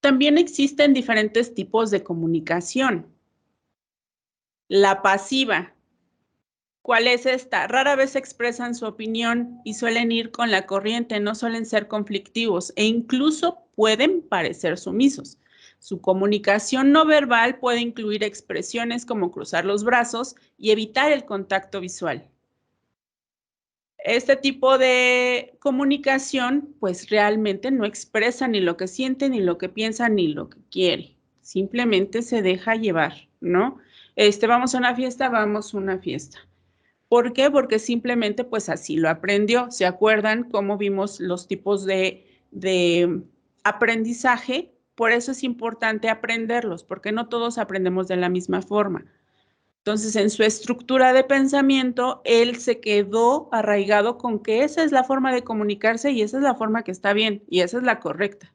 también existen diferentes tipos de comunicación. La pasiva. ¿Cuál es esta? Rara vez expresan su opinión y suelen ir con la corriente, no suelen ser conflictivos e incluso pueden parecer sumisos. Su comunicación no verbal puede incluir expresiones como cruzar los brazos y evitar el contacto visual. Este tipo de comunicación, pues realmente no expresa ni lo que siente, ni lo que piensa, ni lo que quiere. Simplemente se deja llevar, ¿no? Vamos a una fiesta, vamos a una fiesta. ¿Por qué? Porque simplemente pues así lo aprendió. ¿Se acuerdan cómo vimos los tipos de aprendizaje? Por eso es importante aprenderlos, porque no todos aprendemos de la misma forma. Entonces, en su estructura de pensamiento, él se quedó arraigado con que esa es la forma de comunicarse y esa es la forma que está bien y esa es la correcta.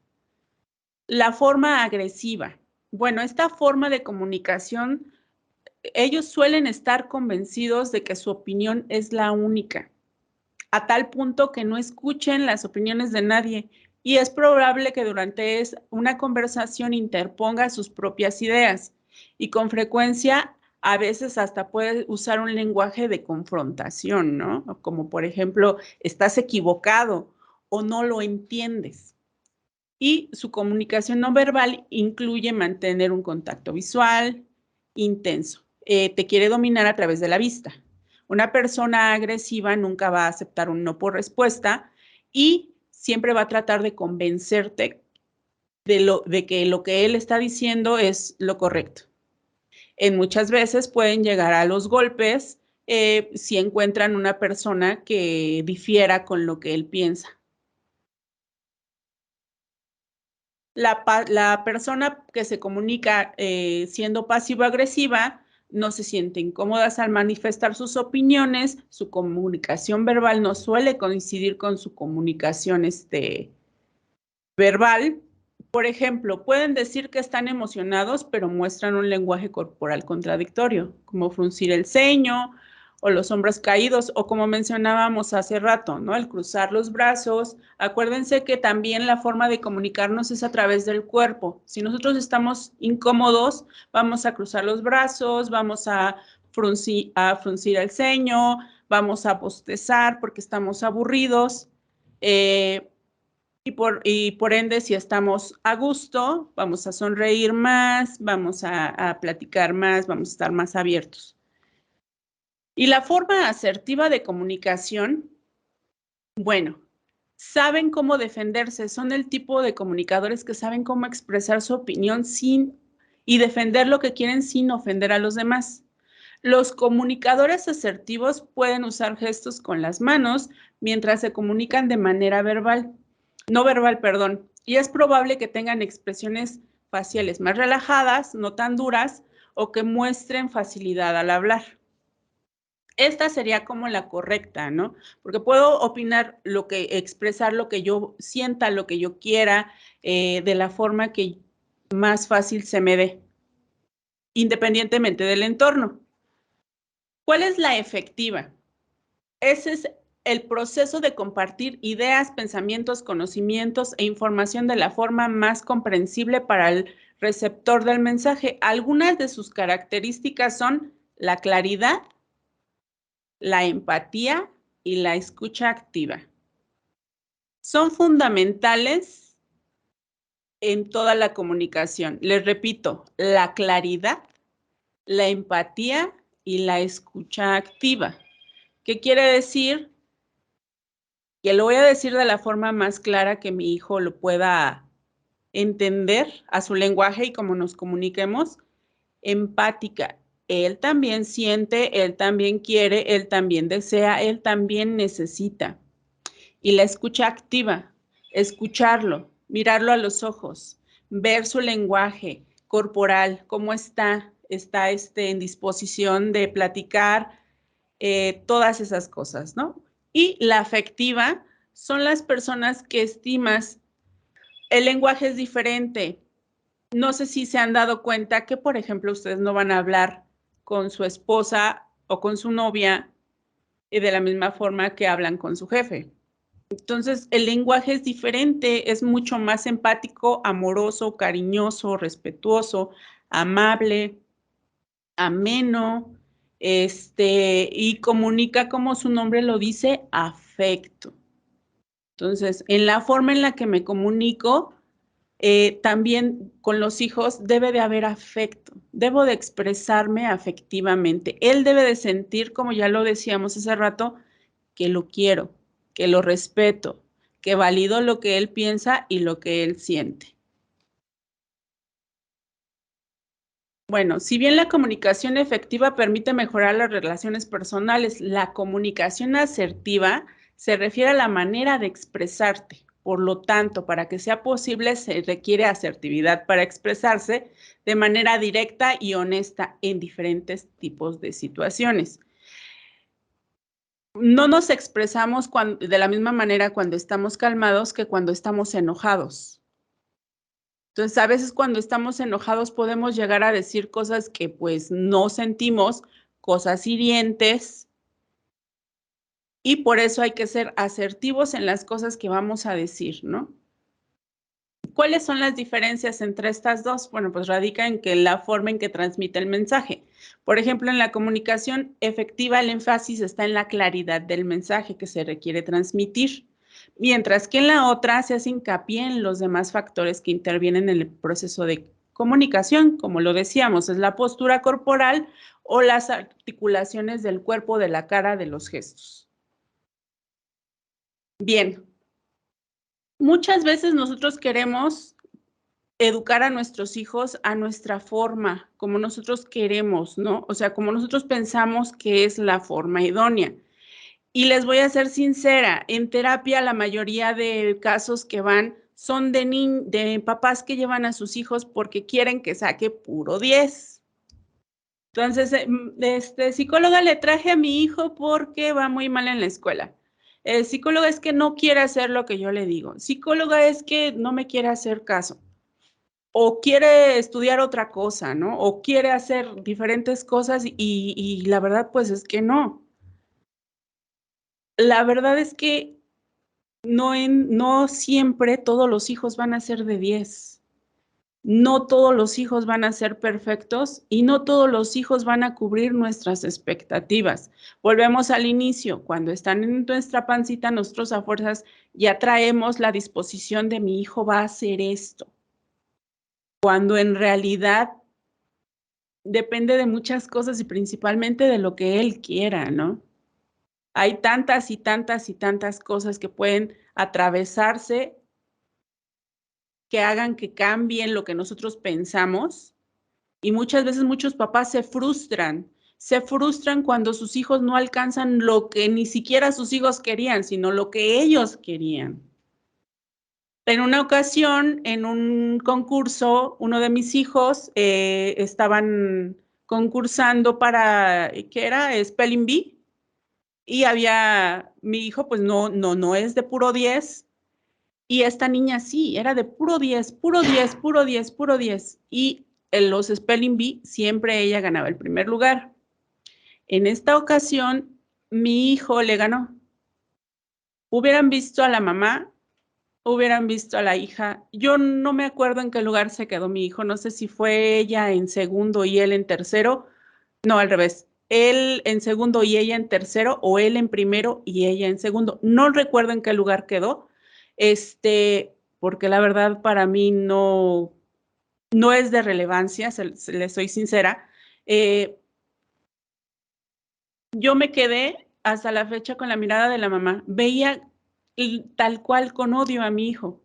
La forma agresiva. Bueno, esta forma de comunicación, ellos suelen estar convencidos de que su opinión es la única, a tal punto que no escuchen las opiniones de nadie y es probable que durante una conversación interponga sus propias ideas y con frecuencia a veces hasta puede usar un lenguaje de confrontación, ¿no? Como por ejemplo, estás equivocado o no lo entiendes. Y su comunicación no verbal incluye mantener un contacto visual intenso. Te quiere dominar a través de la vista. Una persona agresiva nunca va a aceptar un no por respuesta y siempre va a tratar de convencerte de que lo que él está diciendo es lo correcto. En muchas veces pueden llegar a los golpes si encuentran una persona que difiera con lo que él piensa. La persona que se comunica siendo pasivo-agresiva no se siente incómoda al manifestar sus opiniones, su comunicación verbal no suele coincidir con su comunicación verbal. Por ejemplo, pueden decir que están emocionados, pero muestran un lenguaje corporal contradictorio, como fruncir el ceño o los hombros caídos, o como mencionábamos hace rato, ¿no? El cruzar los brazos. Acuérdense que también la forma de comunicarnos es a través del cuerpo. Si nosotros estamos incómodos, vamos a cruzar los brazos, vamos a fruncir el ceño, vamos a bostezar porque estamos aburridos. Y por ende, si estamos a gusto, vamos a sonreír más, vamos a platicar más, vamos a estar más abiertos. Y la forma asertiva de comunicación, bueno, saben cómo defenderse, son el tipo de comunicadores que saben cómo expresar su opinión y defender lo que quieren sin ofender a los demás. Los comunicadores asertivos pueden usar gestos con las manos mientras se comunican de manera no verbal, perdón, y es probable que tengan expresiones faciales más relajadas, no tan duras, o que muestren facilidad al hablar. Esta sería como la correcta, ¿no? Porque puedo opinar expresar lo que yo sienta, lo que yo quiera, de la forma que más fácil se me dé, independientemente del entorno. ¿Cuál es la efectiva? Ese es el proceso de compartir ideas, pensamientos, conocimientos e información de la forma más comprensible para el receptor del mensaje. Algunas de sus características son la claridad, la empatía y la escucha activa. Son fundamentales en toda la comunicación. Les repito, la claridad, la empatía y la escucha activa. ¿Qué quiere decir? Que lo voy a decir de la forma más clara que mi hijo lo pueda entender a su lenguaje y como nos comuniquemos. Empática. Él también siente, él también quiere, él también desea, él también necesita. Y la escucha activa, escucharlo, mirarlo a los ojos, ver su lenguaje corporal, cómo está en disposición de platicar, todas esas cosas, ¿no? Y la afectiva son las personas que estimas. El lenguaje es diferente. No sé si se han dado cuenta que, por ejemplo, ustedes no van a hablar con su esposa o con su novia de la misma forma que hablan con su jefe. Entonces, el lenguaje es diferente, es mucho más empático, amoroso, cariñoso, respetuoso, amable, ameno, y comunica, como su nombre lo dice, afecto. Entonces, en la forma en la que me comunico, también con los hijos debe de haber afecto, debo de expresarme afectivamente. Él debe de sentir, como ya lo decíamos hace rato, que lo quiero, que lo respeto, que valido lo que él piensa y lo que él siente. Bueno, si bien la comunicación efectiva permite mejorar las relaciones personales, la comunicación asertiva se refiere a la manera de expresarte. Por lo tanto, para que sea posible, se requiere asertividad para expresarse de manera directa y honesta en diferentes tipos de situaciones. No nos expresamos de la misma manera cuando estamos calmados que cuando estamos enojados. Entonces, a veces cuando estamos enojados podemos llegar a decir cosas que pues no sentimos, cosas hirientes, y por eso hay que ser asertivos en las cosas que vamos a decir, ¿no? ¿Cuáles son las diferencias entre estas dos? Bueno, pues radica en que la forma en que transmite el mensaje. Por ejemplo, en la comunicación efectiva, el énfasis está en la claridad del mensaje que se requiere transmitir, mientras que en la otra se hace hincapié en los demás factores que intervienen en el proceso de comunicación, como lo decíamos, es la postura corporal o las articulaciones del cuerpo, de la cara, de los gestos. Bien, muchas veces nosotros queremos educar a nuestros hijos a nuestra forma, como nosotros queremos, ¿no? O sea, como nosotros pensamos que es la forma idónea. Y les voy a ser sincera, en terapia la mayoría de casos que van son de papás que llevan a sus hijos porque quieren que saque puro 10. Entonces, psicóloga, le traje a mi hijo porque va muy mal en la escuela. Psicóloga, es que no quiere hacer lo que yo le digo. Psicóloga, es que no me quiere hacer caso. O quiere estudiar otra cosa, ¿no? O quiere hacer diferentes cosas y la verdad, pues es que no. La verdad es que no siempre todos los hijos van a ser de 10. No todos los hijos van a ser perfectos y no todos los hijos van a cubrir nuestras expectativas. Volvemos al inicio, cuando están en nuestra pancita, nosotros a fuerzas ya traemos la disposición de mi hijo va a hacer esto, cuando en realidad depende de muchas cosas y principalmente de lo que él quiera, ¿no? Hay tantas y tantas y tantas cosas que pueden atravesarse, que hagan que cambien lo que nosotros pensamos. Y muchas veces muchos papás se frustran cuando sus hijos no alcanzan lo que ni siquiera sus hijos querían, sino lo que ellos querían. En una ocasión, en un concurso, uno de mis hijos estaban concursando para, ¿qué era? Spelling Bee. Y mi hijo pues no es de puro 10, y esta niña sí, era de puro 10, puro 10, puro 10, puro 10. Y en los Spelling Bee siempre ella ganaba el primer lugar. En esta ocasión, mi hijo le ganó. Hubieran visto a la mamá, hubieran visto a la hija. Yo no me acuerdo en qué lugar se quedó mi hijo. No sé si fue ella en segundo y él en tercero. No, al revés. Él en segundo y ella en tercero, o él en primero y ella en segundo. No recuerdo en qué lugar quedó, porque la verdad para mí no es de relevancia, le soy sincera. Yo me quedé hasta la fecha con la mirada de la mamá. Veía tal cual con odio a mi hijo.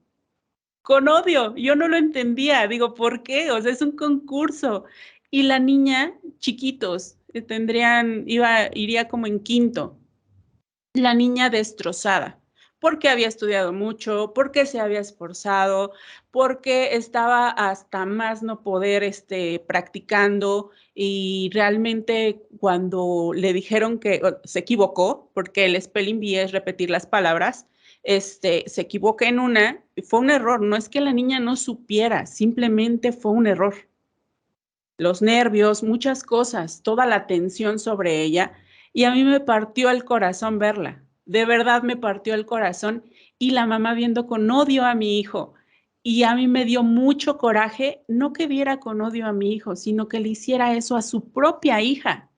Con odio. Yo no lo entendía. Digo, ¿por qué? O sea, es un concurso. Y la niña, chiquitos, iría como en quinto. La niña destrozada, porque había estudiado mucho, porque se había esforzado, porque estaba hasta más no poder, practicando, y realmente cuando le dijeron que se equivocó, porque el spelling bee es repetir las palabras, se equivocó en una, fue un error, no es que la niña no supiera, simplemente fue un error. Los nervios, muchas cosas, toda la tensión sobre ella, y a mí me partió el corazón verla. De verdad me partió el corazón y la mamá viendo con odio a mi hijo. Y a mí me dio mucho coraje, no que viera con odio a mi hijo, sino que le hiciera eso a su propia hija.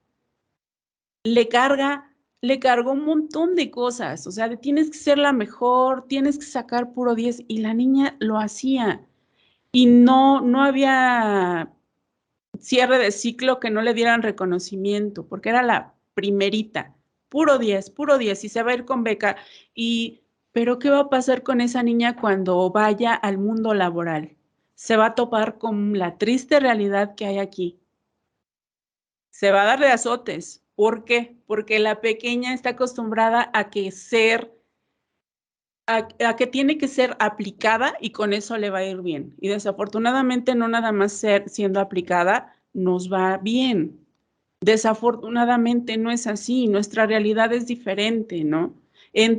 Le cargó un montón de cosas, o sea, de tienes que ser la mejor, tienes que sacar puro 10, y la niña lo hacía. Y no había cierre de ciclo que no le dieran reconocimiento, porque era la primerita, puro 10, y se va a ir con beca. Pero ¿qué va a pasar con esa niña cuando vaya al mundo laboral? Se va a topar con la triste realidad que hay aquí. Se va a dar de azotes. ¿Por qué? Porque la pequeña está acostumbrada a que tiene que ser aplicada y con eso le va a ir bien. Y desafortunadamente no nada más siendo aplicada nos va bien. Desafortunadamente no es así, nuestra realidad es diferente, ¿no?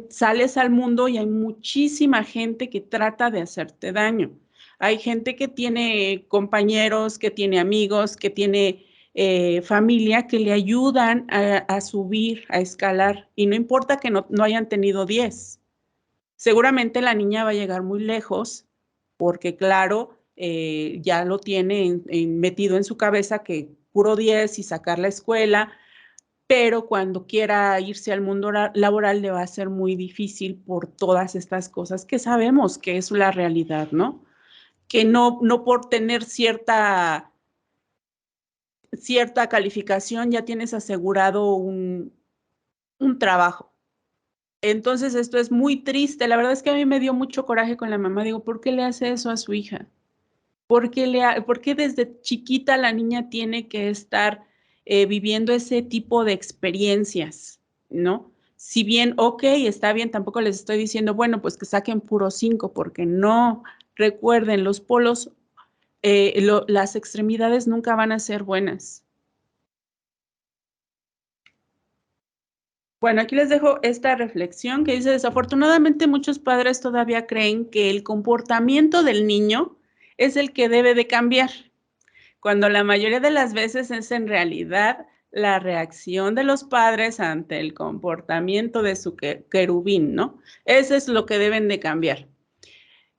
Sales al mundo y hay muchísima gente que trata de hacerte daño. Hay gente que tiene compañeros, que tiene amigos, que tiene familia que le ayudan a subir, a escalar, y no importa que no hayan tenido 10. Seguramente la niña va a llegar muy lejos porque, claro, ya lo tiene metido en su cabeza que puro 10 y sacar la escuela, pero cuando quiera irse al mundo laboral le va a ser muy difícil por todas estas cosas que sabemos que es la realidad, ¿no? Que no por tener cierta calificación ya tienes asegurado un trabajo. Entonces esto es muy triste. La verdad es que a mí me dio mucho coraje con la mamá. Digo, ¿por qué le hace eso a su hija? ¿Por qué desde chiquita la niña tiene que estar viviendo ese tipo de experiencias, ¿no? Si bien, ok, está bien, tampoco les estoy diciendo, bueno, pues que saquen puro 5, porque no. Recuerden, los polos, las extremidades nunca van a ser buenas. Bueno, aquí les dejo esta reflexión que dice, desafortunadamente muchos padres todavía creen que el comportamiento del niño es el que debe de cambiar, cuando la mayoría de las veces es en realidad la reacción de los padres ante el comportamiento de su querubín, ¿no? Eso es lo que deben de cambiar.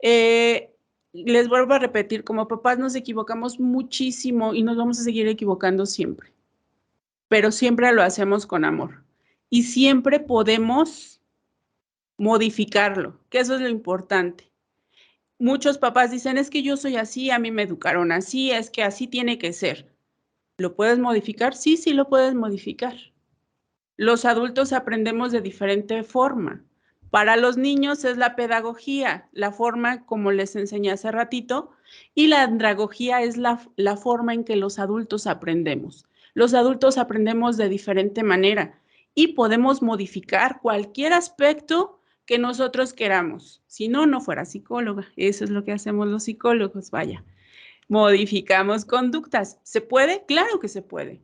Les vuelvo a repetir, como papás nos equivocamos muchísimo y nos vamos a seguir equivocando siempre, pero siempre lo hacemos con amor y siempre podemos modificarlo, que eso es lo importante. Muchos papás dicen, es que yo soy así, a mí me educaron así, es que así tiene que ser. ¿Lo puedes modificar? Sí, sí lo puedes modificar. Los adultos aprendemos de diferente forma. Para los niños es la pedagogía, la forma como les enseñé hace ratito, y la andragogía es la forma en que los adultos aprendemos. Los adultos aprendemos de diferente manera y podemos modificar cualquier aspecto que nosotros queramos. Si no, no fuera psicóloga. Eso es lo que hacemos los psicólogos, vaya. Modificamos conductas. ¿Se puede? Claro que se puede.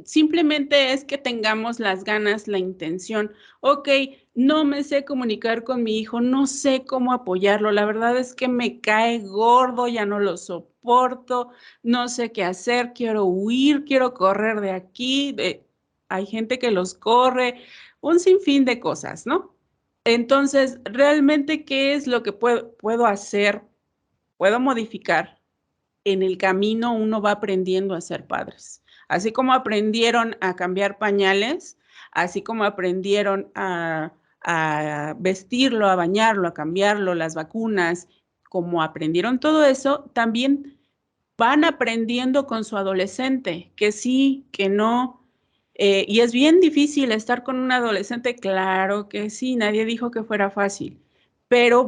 Simplemente es que tengamos las ganas, la intención. Ok, no me sé comunicar con mi hijo, no sé cómo apoyarlo. La verdad es que me cae gordo, ya no lo soporto, no sé qué hacer, quiero huir, quiero correr de aquí. Hay gente que los corre, un sinfín de cosas, ¿no? Entonces, realmente, ¿qué es lo que puedo hacer? Puedo modificar. En el camino uno va aprendiendo a ser padres. Así como aprendieron a cambiar pañales, así como aprendieron a vestirlo, a bañarlo, a cambiarlo, las vacunas, como aprendieron todo eso, también van aprendiendo con su adolescente, que sí, que no. Y es bien difícil estar con un adolescente, claro que sí, nadie dijo que fuera fácil, pero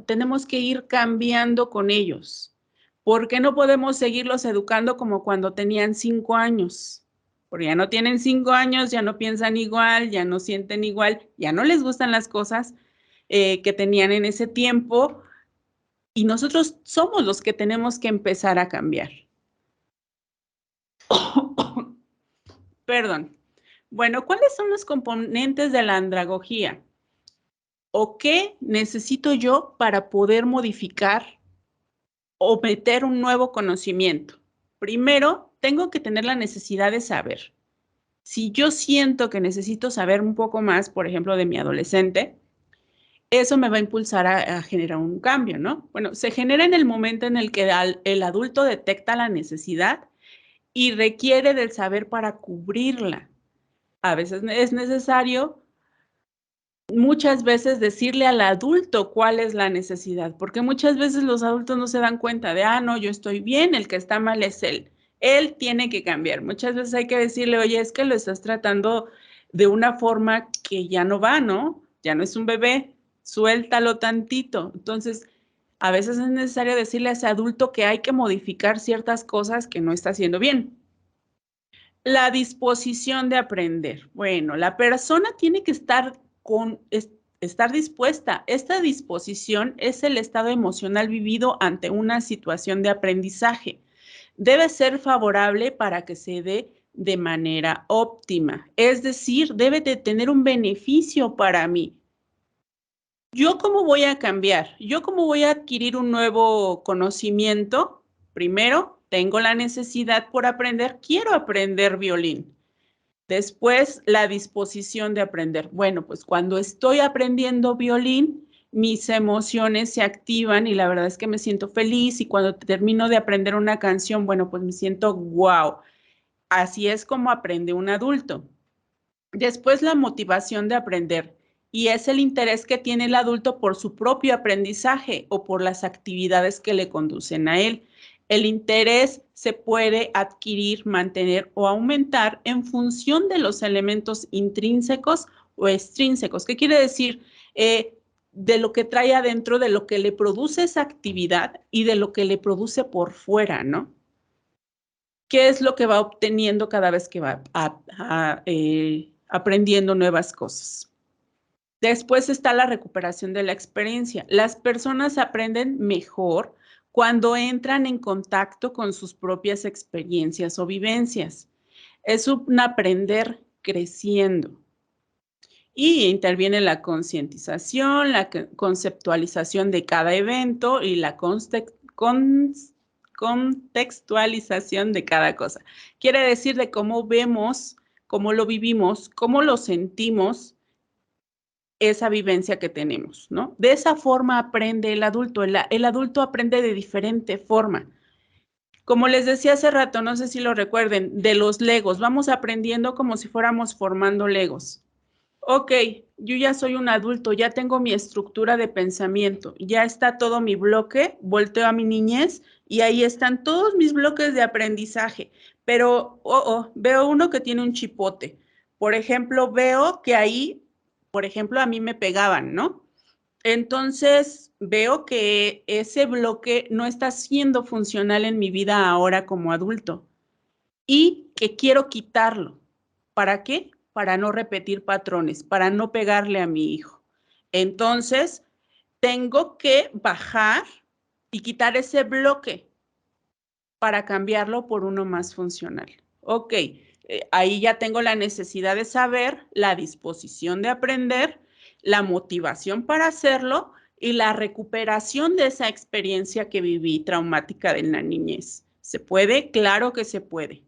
tenemos que ir cambiando con ellos. ¿Por qué no podemos seguirlos educando como cuando tenían 5 años? Porque ya no tienen 5 años, ya no piensan igual, ya no sienten igual, ya no les gustan las cosas que tenían en ese tiempo, y nosotros somos los que tenemos que empezar a cambiar. Perdón. Bueno, ¿cuáles son los componentes de la andragogía? ¿O qué necesito yo para poder modificar o meter un nuevo conocimiento? Primero, tengo que tener la necesidad de saber. Si yo siento que necesito saber un poco más, por ejemplo, de mi adolescente, eso me va a impulsar a generar un cambio, ¿no? Bueno, se genera en el momento en el que el adulto detecta la necesidad y requiere del saber para cubrirla. A veces es necesario, muchas veces, decirle al adulto cuál es la necesidad, porque muchas veces los adultos no se dan cuenta de, ah, no, yo estoy bien, el que está mal es él. Él tiene que cambiar. Muchas veces hay que decirle, oye, es que lo estás tratando de una forma que ya no va, ¿no? Ya no es un bebé, suéltalo tantito. Entonces, a veces es necesario decirle a ese adulto que hay que modificar ciertas cosas que no está haciendo bien. La disposición de aprender. Bueno, la persona tiene que estar dispuesta. Esta disposición es el estado emocional vivido ante una situación de aprendizaje. Debe ser favorable para que se dé de manera óptima. Es decir, debe de tener un beneficio para mí. ¿Yo cómo voy a cambiar? ¿Yo cómo voy a adquirir un nuevo conocimiento? Primero, tengo la necesidad por aprender. Quiero aprender violín. Después, la disposición de aprender. Bueno, pues cuando estoy aprendiendo violín, mis emociones se activan y la verdad es que me siento feliz, y cuando termino de aprender una canción, bueno, pues me siento wow. Así es como aprende un adulto. Después, la motivación de aprender, y es el interés que tiene el adulto por su propio aprendizaje o por las actividades que le conducen a él. El interés se puede adquirir, mantener o aumentar en función de los elementos intrínsecos o extrínsecos. ¿Qué quiere decir? De lo que trae adentro, de lo que le produce esa actividad y de lo que le produce por fuera, ¿no? ¿Qué es lo que va obteniendo cada vez que va aprendiendo nuevas cosas? Después está la recuperación de la experiencia. Las personas aprenden mejor cuando entran en contacto con sus propias experiencias o vivencias. Es un aprender creciendo. Y interviene la concientización, la conceptualización de cada evento y la contextualización de cada cosa. Quiere decir de cómo vemos, cómo lo vivimos, cómo lo sentimos, esa vivencia que tenemos, ¿no? De esa forma aprende el adulto. El adulto aprende de diferente forma. Como les decía hace rato, no sé si lo recuerden, de los legos. Vamos aprendiendo como si fuéramos formando legos. Ok, yo ya soy un adulto, ya tengo mi estructura de pensamiento, ya está todo mi bloque, volteo a mi niñez y ahí están todos mis bloques de aprendizaje, pero veo uno que tiene un chipote. Por ejemplo, veo que ahí, por ejemplo, a mí me pegaban, ¿no? Entonces, veo que ese bloque no está siendo funcional en mi vida ahora como adulto y que quiero quitarlo. ¿Para qué? Para no repetir patrones, para no pegarle a mi hijo. Entonces, tengo que bajar y quitar ese bloque para cambiarlo por uno más funcional. Ok, ahí ya tengo la necesidad de saber, la disposición de aprender, la motivación para hacerlo y la recuperación de esa experiencia que viví traumática de la niñez. ¿Se puede? Claro que se puede.